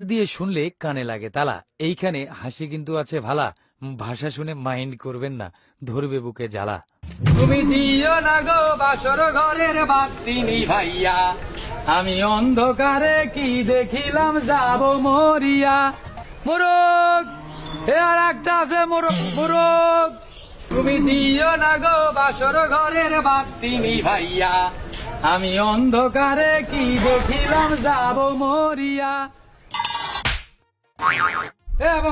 দিয়ে শুনলে কানে লাগে তালা। এইখানে হাসি কিন্তু আছে ভালা, ভাষা শুনে মাইন্ড করবেন না, ধরবে বুকে জ্বালা। তুমি দিও না গো বাসর ঘরের বাতি নিভাইয়া, আমি অন্ধকারে কি দেখিলাম যাব মরিয়া। মোরগ এ আর একটা আছে মোরগ, তুমি দিও না গো বাসর ঘরের বাতি নিভাইয়া, আমি অন্ধকারে কি দেখিলাম যাব মরিয়া।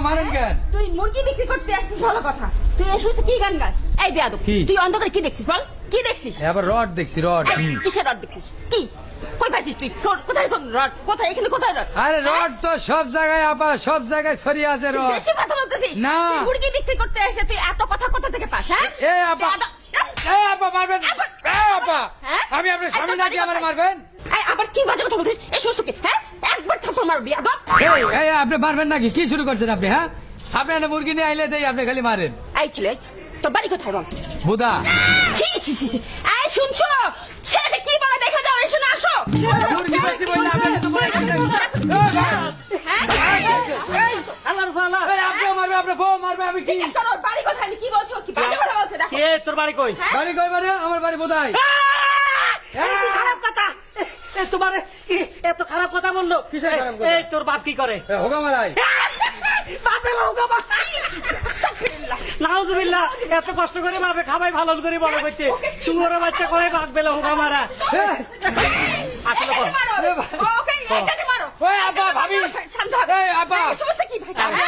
মারেন কেন? তুই মুরগি বিক্রি করতে আসছিস ভালো কথা, তুই এসে কি গান গাস? এই বেয়াদব, তুই অন্ধকারে কি দেখছিস বল? কি দেখছিস? আবার রড দেখছি। রড? কিসের রড দেখছিস? কি কই পাইছিস তুই? কোথায় কোন রড? কোথায়? এখানে কোথায় রড? আরে রড তো সব জায়গায় আপা, সব জায়গায় ছড়িয়ে আছে রড। বেশি কথা বলতেছিস না। মুরগি বিক্রি করতে এসে তুই এত কথা কোথা থেকে পাস? হ্যাঁ এ আপা, এ আপা মারবেন? এ আপা, আমি আপনার স্বামী নাকি আমার মারবেন? আবার কি বাজে কথা বলছিস? এই সুস্থকে হ্যাঁ একবার থাপ্পড় মার বেয়াদব। এই আপনি মারবেন নাকি? কি শুরু করছেন আপনি? হ্যাঁ আপনি একটা মুরগি নিয়ে আইলে দেই, আপনি খালি মারেন। এই ছেলে তোর বাড়ি কোথায় বল? বুদা। ছি ছি ছি ছি, এই শুনছো ছেলেটা কি বলে দেখে যাও, এসে না আসো। মুরগি বেশি বললে আপনি কিন্তু বলে দিবেন। আল্লাহর ফালা, এই আপনিও মারবে, আপনার বউ মারবে, আমি কি? তোর বাড়ি কোথায়? কি বলছো? কি বাজে কথা বলছে? দেখো কে তোর বাড়ি কই? বাড়ি কই মানে? আমার বাড়ি বোধাই। খারাপ কথা, তোমার এত খারাপ কথা বললো। কিসের খারাপ কথা? এই তোর বাপ কি করে? হোগা মারাই। বাপে হোগা নাউজুবিল্লাহ, এত কষ্ট করে বাপে খাবাই ভালো করে বড় করছে, সুন্দর বাচ্চা করে বাপ বেলা হোগা মারা। আসলে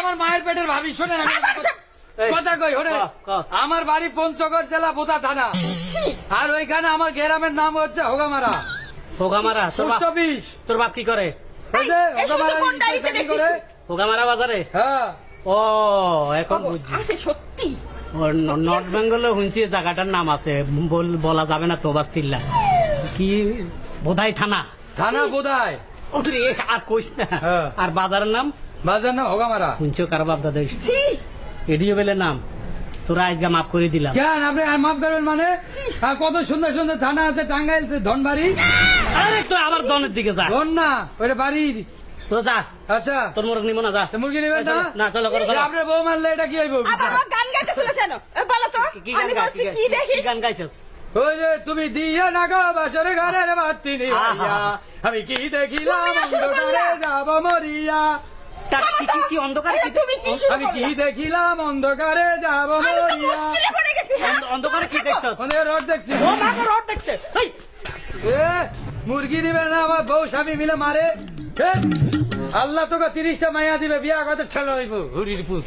আমার মায়ের পেটের ভাবি, শোনেন কথা কই। আমার বাড়ি পঞ্চগড় জেলা বোদা থানা, আর ওইখানে আমার গ্রামের নাম হচ্ছে হোগামারা। হোগামারা? তোর বাপ কি করে? হোগামারা বাজারে? হ্যাঁ। ও এখন বুঝছি। সত্যি নর্থ বেঙ্গলে শুনছি জায়গাটার নাম আছে, বলা যাবে না তো বাস্তিল্লা। কি বোধাই থানা? থানা বোধাই। আর কইস না। আর বাজারের নাম? বাজার নাম হোগামারা। শুনছো কার বাপ দাদা? এডিও বেলে নাম। তোরা আজকে মাফ করে দিলাম। কেন আপনি মাফ করবেন মানে? কত সুন্দর সুন্দর থানা আছে, টাঙ্গাইল, ধনবাড়ি। আরে তো আবার দনের দিকে যা। ধন না, ওইটা বাড়ি। তো যা। আচ্ছা তোর মুরগ নিব না, যা। মুরগি নেবেন না? না চলো করো। আপনার বউ মারলে এটা কি হইব? গান গাইতেছিল কেন বলো তো? আমি বলছি কি দেখিস? গান গাইছিস? ওই যে তুমি দিও না গো বাসর ঘরের বাতি নিভাইয়া, আমি কি দেখিলাম অন্ধকারে যাব মরিয়া। কি অন্ধকারে? আমি কি দেখিলাম অন্ধকারে যাব মরিয়া। অন্ধকারে কি দেখছ? রড দেখছি। ও মা গো, রড দেখছে। মুরগি দিবে না, আমার বউ স্বামী মিলে মারে। আল্লাহ তোকে 30টা মাইয়া দিবে, বিয়া কত ঠেলা হইব হুরির পুত।